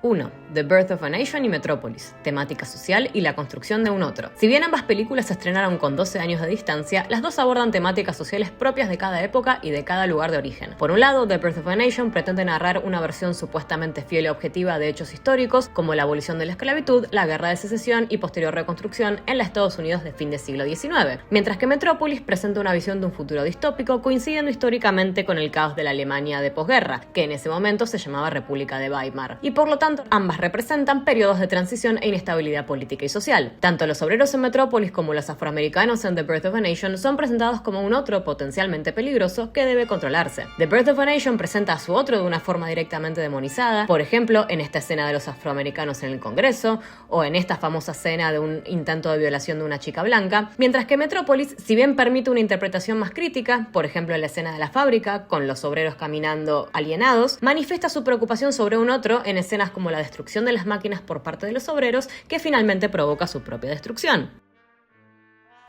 1. The Birth of a Nation y Metrópolis, temática social y la construcción de un otro. Si bien ambas películas se estrenaron con 12 años de distancia, las dos abordan temáticas sociales propias de cada época y de cada lugar de origen. Por un lado, The Birth of a Nation pretende narrar una versión supuestamente fiel y objetiva de hechos históricos, como la abolición de la esclavitud, la guerra de secesión y posterior reconstrucción en los Estados Unidos de fin del siglo XIX, mientras que Metrópolis presenta una visión de un futuro distópico coincidiendo históricamente con el caos de la Alemania de posguerra, que en ese momento se llamaba República de Weimar, y por lo tanto ambas representan periodos de transición e inestabilidad política y social. Tanto los obreros en Metrópolis como los afroamericanos en The Birth of a Nation son presentados como un otro potencialmente peligroso que debe controlarse. The Birth of a Nation presenta a su otro de una forma directamente demonizada, por ejemplo, en esta escena de los afroamericanos en el Congreso, o en esta famosa escena de un intento de violación de una chica blanca, mientras que Metrópolis, si bien permite una interpretación más crítica, por ejemplo en la escena de la fábrica, con los obreros caminando alienados, manifiesta su preocupación sobre un otro en escenas como la destrucción de las máquinas por parte de los obreros, que finalmente provoca su propia destrucción.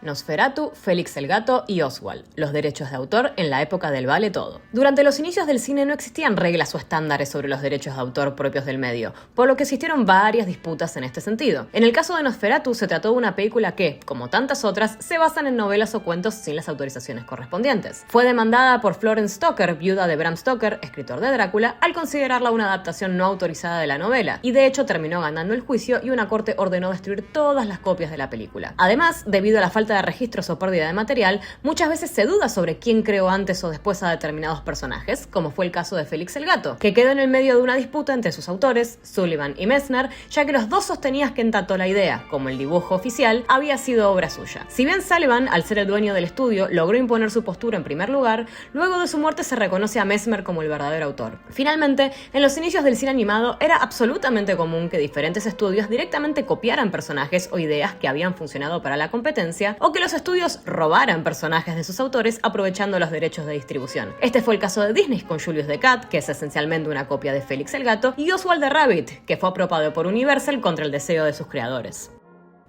Nosferatu, Félix el Gato y Oswald, los derechos de autor en la época del vale todo. Durante los inicios del cine no existían reglas o estándares sobre los derechos de autor propios del medio, por lo que existieron varias disputas en este sentido. En el caso de Nosferatu se trató de una película que, como tantas otras, se basan en novelas o cuentos sin las autorizaciones correspondientes. Fue demandada por Florence Stoker, viuda de Bram Stoker, escritor de Drácula, al considerarla una adaptación no autorizada de la novela, y de hecho terminó ganando el juicio y una corte ordenó destruir todas las copias de la película. Además, debido a la falta de registros o pérdida de material, muchas veces se duda sobre quién creó antes o después a determinados personajes, como fue el caso de Félix el Gato, que quedó en el medio de una disputa entre sus autores, Sullivan y Messner, ya que los dos sostenían que en tanto la idea como el dibujo oficial había sido obra suya. Si bien Sullivan, al ser el dueño del estudio, logró imponer su postura en primer lugar, luego de su muerte se reconoce a Messner como el verdadero autor. Finalmente, en los inicios del cine animado era absolutamente común que diferentes estudios directamente copiaran personajes o ideas que habían funcionado para la competencia, o que los estudios robaran personajes de sus autores aprovechando los derechos de distribución. Este fue el caso de Disney con Julius the Cat, que es esencialmente una copia de Félix el Gato, y Oswald the Rabbit, que fue apropiado por Universal contra el deseo de sus creadores.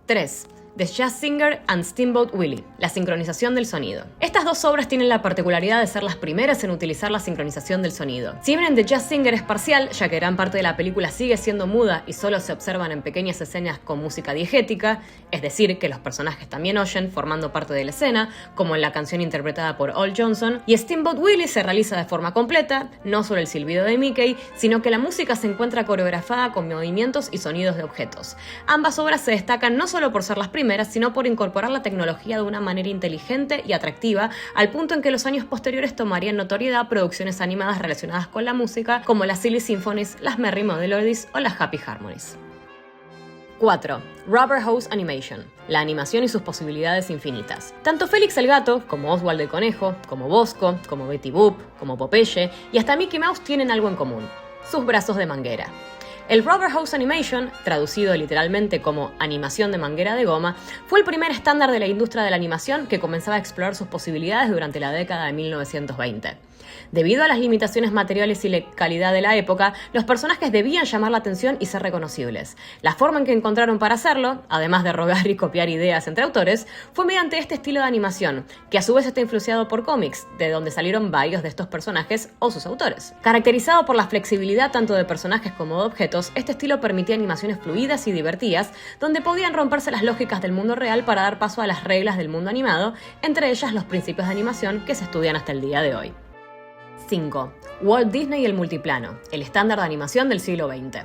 3. The Jazz Singer and Steamboat Willie, la sincronización del sonido. Estas dos obras tienen la particularidad de ser las primeras en utilizar la sincronización del sonido. Si bien en The Jazz Singer es parcial, ya que gran parte de la película sigue siendo muda y solo se observan en pequeñas escenas con música diegética, es decir, que los personajes también oyen formando parte de la escena, como en la canción interpretada por Al Johnson, y Steamboat Willie se realiza de forma completa, no solo el silbido de Mickey, sino que la música se encuentra coreografada con movimientos y sonidos de objetos. Ambas obras se destacan no solo por ser las primeras, sino por incorporar la tecnología de una manera inteligente y atractiva, al punto en que los años posteriores tomarían notoriedad producciones animadas relacionadas con la música, como las Silly Symphonies, las Merry Melodies o las Happy Harmonies. 4. Rubber Hose Animation, la animación y sus posibilidades infinitas. Tanto Félix el Gato, como Oswald el Conejo, como Bosco, como Betty Boop, como Popeye y hasta Mickey Mouse tienen algo en común: sus brazos de manguera. El Rubber Hose Animation, traducido literalmente como animación de manguera de goma, fue el primer estándar de la industria de la animación que comenzaba a explorar sus posibilidades durante la década de 1920. Debido a las limitaciones materiales y la calidad de la época, los personajes debían llamar la atención y ser reconocibles. La forma en que encontraron para hacerlo, además de robar y copiar ideas entre autores, fue mediante este estilo de animación, que a su vez está influenciado por cómics, de donde salieron varios de estos personajes o sus autores. Caracterizado por la flexibilidad tanto de personajes como de objetos, este estilo permitía animaciones fluidas y divertidas, donde podían romperse las lógicas del mundo real para dar paso a las reglas del mundo animado, entre ellas los principios de animación que se estudian hasta el día de hoy. 5. Walt Disney y el multiplano, el estándar de animación del siglo XX.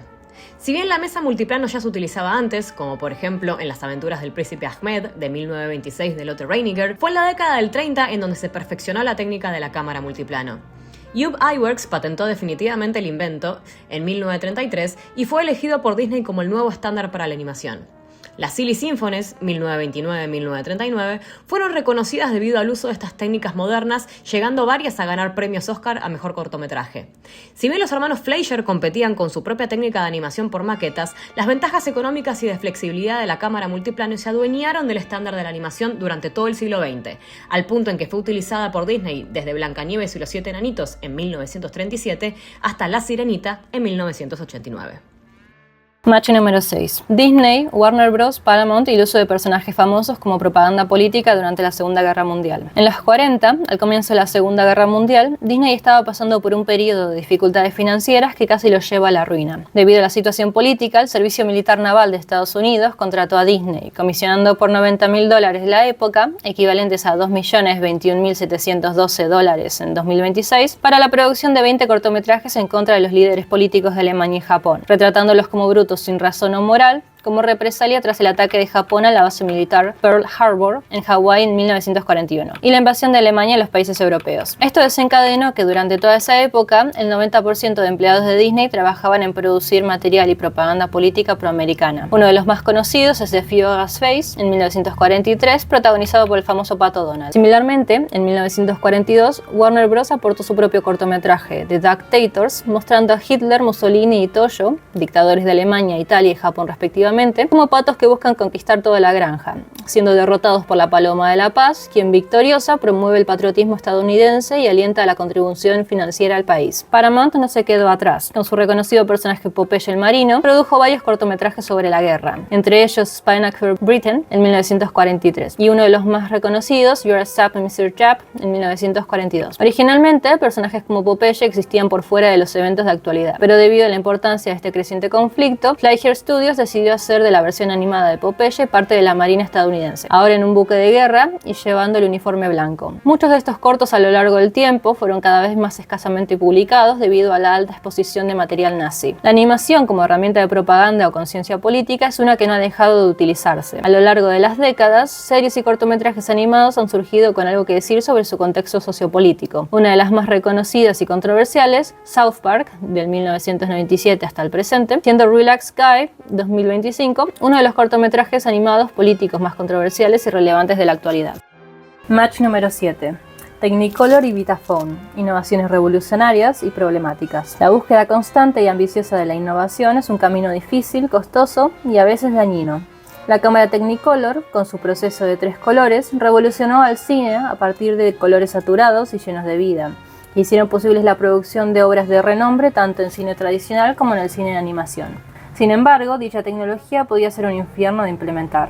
Si bien la mesa multiplano ya se utilizaba antes, como por ejemplo en Las aventuras del príncipe Ahmed de 1926 de Lotte Reiniger, fue en la década del 30 en donde se perfeccionó la técnica de la cámara multiplano. Ub Iwerks patentó definitivamente el invento en 1933 y fue elegido por Disney como el nuevo estándar para la animación. Las Silly Symphonies, 1929-1939, fueron reconocidas debido al uso de estas técnicas modernas, llegando varias a ganar premios Oscar a mejor cortometraje. Si bien los hermanos Fleischer competían con su propia técnica de animación por maquetas, las ventajas económicas y de flexibilidad de la cámara multiplano se adueñaron del estándar de la animación durante todo el siglo XX, al punto en que fue utilizada por Disney desde Blancanieves y los 7 enanitos en 1937 hasta La Sirenita en 1989. Match número 6. Disney, Warner Bros., Paramount y el uso de personajes famosos como propaganda política durante la Segunda Guerra Mundial. En los 40, al comienzo de la Segunda Guerra Mundial, Disney estaba pasando por un periodo de dificultades financieras que casi lo lleva a la ruina. Debido a la situación política, el Servicio Militar Naval de Estados Unidos contrató a Disney, comisionando por $90.000 de la época, equivalentes a $2.021.712 en 2026, para la producción de 20 cortometrajes en contra de los líderes políticos de Alemania y Japón, retratándolos como brutos sin razón o moral, como represalia tras el ataque de Japón a la base militar Pearl Harbor en Hawái en 1941 y la invasión de Alemania a los países europeos. Esto desencadenó que durante toda esa época el 90% de empleados de Disney trabajaban en producir material y propaganda política proamericana. Uno de los más conocidos es The Furious Face en 1943, protagonizado por el famoso Pato Donald. Similarmente, en 1942, Warner Bros. Aportó su propio cortometraje, The Dictators, mostrando a Hitler, Mussolini y Tojo, dictadores de Alemania, Italia y Japón respectivamente, como patos que buscan conquistar toda la granja, siendo derrotados por la Paloma de la Paz, quien victoriosa promueve el patriotismo estadounidense y alienta a la contribución financiera al país. Paramount no se quedó atrás. Con su reconocido personaje Popeye el Marino, produjo varios cortometrajes sobre la guerra, entre ellos Spinac for Britain en 1943 y uno de los más reconocidos, You're a Sap, Mr. Jap, en 1942. Originalmente, personajes como Popeye existían por fuera de los eventos de actualidad, pero debido a la importancia de este creciente conflicto, Fleischer Studios decidió hacer de la versión animada de Popeye parte de la Marina estadounidense, ahora en un buque de guerra y llevando el uniforme blanco. Muchos de estos cortos a lo largo del tiempo fueron cada vez más escasamente publicados debido a la alta exposición de material nazi. La animación como herramienta de propaganda o conciencia política es una que no ha dejado de utilizarse. A lo largo de las décadas, series y cortometrajes animados han surgido con algo que decir sobre su contexto sociopolítico. Una de las más reconocidas y controversiales, South Park, del 1997 hasta el presente, siendo Relax Guy, 2025, uno de los cortometrajes animados políticos más controversiales y relevantes de la actualidad. Match número 7. Technicolor y Vitaphone, innovaciones revolucionarias y problemáticas. La búsqueda constante y ambiciosa de la innovación es un camino difícil, costoso y a veces dañino. La cámara Technicolor, con su proceso de 3 colores, revolucionó al cine a partir de colores saturados y llenos de vida, que hicieron posibles la producción de obras de renombre tanto en cine tradicional como en el cine de animación. Sin embargo, dicha tecnología podía ser un infierno de implementar.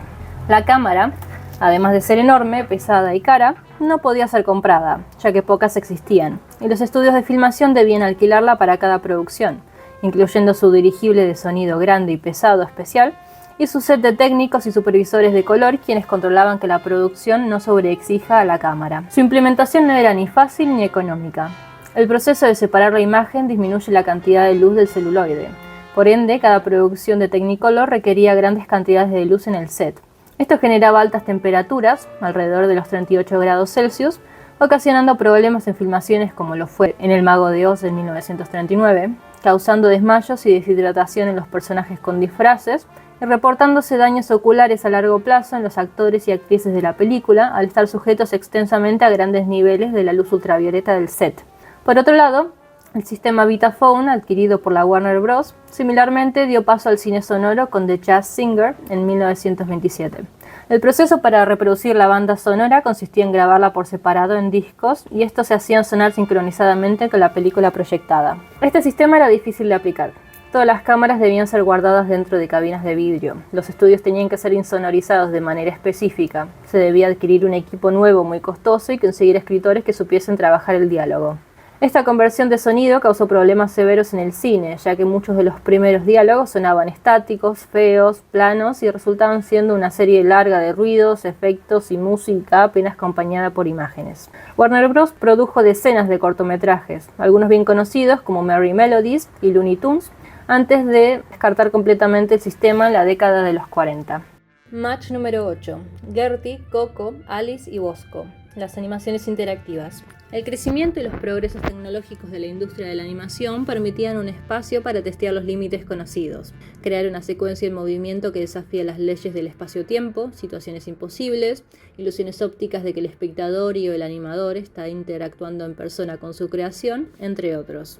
La cámara, además de ser enorme, pesada y cara, no podía ser comprada, ya que pocas existían, y los estudios de filmación debían alquilarla para cada producción, incluyendo su dirigible de sonido grande y pesado especial, y su set de técnicos y supervisores de color, quienes controlaban que la producción no sobreexija a la cámara. Su implementación no era ni fácil ni económica. El proceso de separar la imagen disminuye la cantidad de luz del celuloide. Por ende, cada producción de Technicolor requería grandes cantidades de luz en el set. Esto generaba altas temperaturas, alrededor de los 38 grados Celsius, ocasionando problemas en filmaciones como lo fue en El Mago de Oz en 1939, causando desmayos y deshidratación en los personajes con disfraces y reportándose daños oculares a largo plazo en los actores y actrices de la película al estar sujetos extensamente a grandes niveles de la luz ultravioleta del set. Por otro lado, el sistema Vitaphone, adquirido por la Warner Bros., similarmente dio paso al cine sonoro con The Jazz Singer en 1927. El proceso para reproducir la banda sonora consistía en grabarla por separado en discos y estos se hacían sonar sincronizadamente con la película proyectada. Este sistema era difícil de aplicar. Todas las cámaras debían ser guardadas dentro de cabinas de vidrio. Los estudios tenían que ser insonorizados de manera específica. Se debía adquirir un equipo nuevo muy costoso y conseguir escritores que supiesen trabajar el diálogo. Esta conversión de sonido causó problemas severos en el cine, ya que muchos de los primeros diálogos sonaban estáticos, feos, planos y resultaban siendo una serie larga de ruidos, efectos y música apenas acompañada por imágenes. Warner Bros. Produjo decenas de cortometrajes, algunos bien conocidos como Merry Melodies y Looney Tunes, antes de descartar completamente el sistema en la década de los 40. Match número 8. Gertie, Coco, Alice y Bosco. Las animaciones interactivas. El crecimiento y los progresos tecnológicos de la industria de la animación permitían un espacio para testear los límites conocidos, crear una secuencia en movimiento que desafía las leyes del espacio-tiempo, situaciones imposibles, ilusiones ópticas de que el espectador y o el animador está interactuando en persona con su creación, entre otros.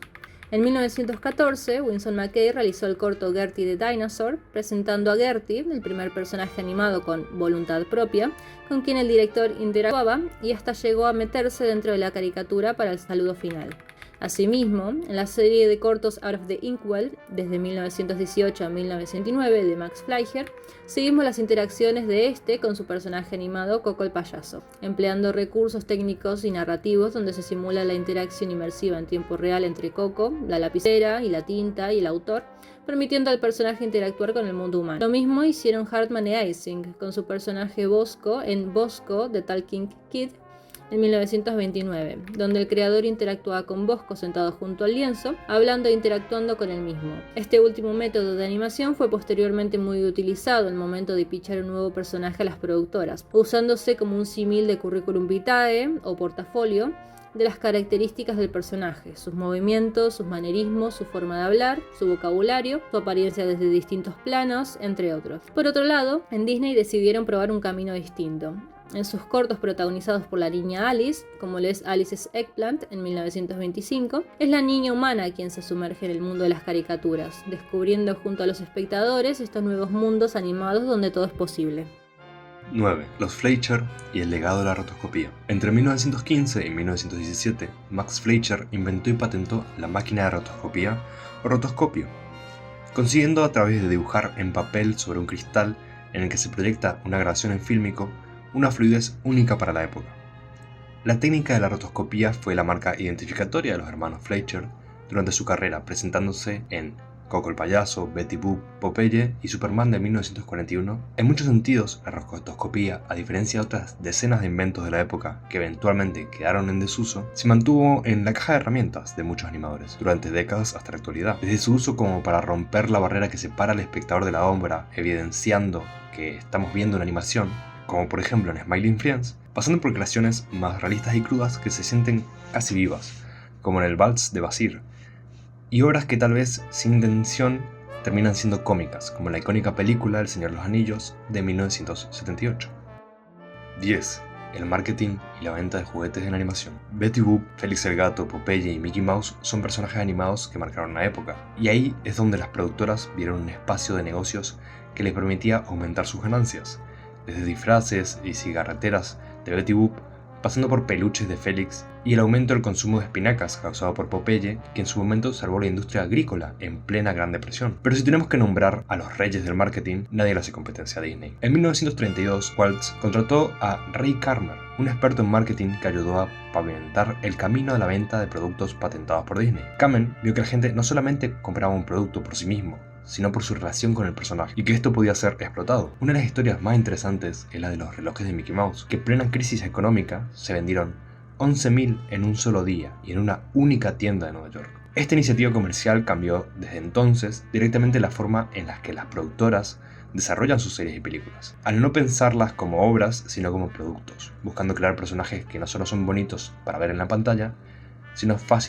En 1914, Winsor McCay realizó el corto Gertie the Dinosaur, presentando a Gertie, el primer personaje animado con voluntad propia, con quien el director interactuaba y hasta llegó a meterse dentro de la caricatura para el saludo final. Asimismo, en la serie de cortos Out of the Inkwell, desde 1918 a 1909 de Max Fleischer, seguimos las interacciones de este con su personaje animado Coco el payaso, empleando recursos técnicos y narrativos donde se simula la interacción inmersiva en tiempo real entre Coco, la lapicera y la tinta y el autor, permitiendo al personaje interactuar con el mundo humano. Lo mismo hicieron Hartman e Ising con su personaje Bosco en Bosco, The Talking Kid, en 1929, donde el creador interactuaba con Bosco sentado junto al lienzo, hablando e interactuando con él mismo. Este último método de animación fue posteriormente muy utilizado al momento de pitchar un nuevo personaje a las productoras, usándose como un símil de currículum vitae o portafolio de las características del personaje, sus movimientos, sus manerismos, su forma de hablar, su vocabulario, su apariencia desde distintos planos, entre otros. Por otro lado, en Disney decidieron probar un camino distinto. En sus cortos protagonizados por la niña Alice, como lo es Alice's Eggplant en 1925, es la niña humana quien se sumerge en el mundo de las caricaturas, descubriendo junto a los espectadores estos nuevos mundos animados donde todo es posible. 9. Los Fleischer y el legado de la rotoscopía. Entre 1915 y 1917, Max Fleischer inventó y patentó la máquina de rotoscopía o rotoscopio, consiguiendo a través de dibujar en papel sobre un cristal en el que se proyecta una grabación en fílmico una fluidez única para la época. La técnica de la rotoscopía fue la marca identificatoria de los hermanos Fleischer durante su carrera, presentándose en Coco el payaso, Betty Boop, Popeye y Superman de 1941. En muchos sentidos, la rotoscopía, a diferencia de otras decenas de inventos de la época que eventualmente quedaron en desuso, se mantuvo en la caja de herramientas de muchos animadores durante décadas hasta la actualidad, desde su uso como para romper la barrera que separa al espectador de la obra, evidenciando que estamos viendo una animación, como por ejemplo en Smiling Friends, pasando por creaciones más realistas y crudas que se sienten casi vivas, como en el Vals de Basir, y obras que tal vez sin intención terminan siendo cómicas, como la icónica película El Señor de los Anillos de 1978. 10. El marketing y la venta de juguetes en animación. Betty Boop, Félix el Gato, Popeye y Mickey Mouse son personajes animados que marcaron una época, y ahí es donde las productoras vieron un espacio de negocios que les permitía aumentar sus ganancias, desde disfraces y cigarreteras de Betty Boop, pasando por peluches de Félix y el aumento del consumo de espinacas causado por Popeye, que en su momento salvó la industria agrícola en plena Gran Depresión. Pero si tenemos que nombrar a los reyes del marketing, nadie le hace competencia a Disney. En 1932, Waltz contrató a Ray Karmer, un experto en marketing que ayudó a pavimentar el camino de la venta de productos patentados por Disney. Kamen vio que la gente no solamente compraba un producto por sí mismo, sino por su relación con el personaje, y que esto podía ser explotado. Una de las historias más interesantes es la de los relojes de Mickey Mouse, que en plena crisis económica se vendieron 11.000 en un solo día y en una única tienda de Nueva York. Esta iniciativa comercial cambió desde entonces directamente la forma en la que las productoras desarrollan sus series y películas, al no pensarlas como obras sino como productos, buscando crear personajes que no solo son bonitos para ver en la pantalla, sino fáciles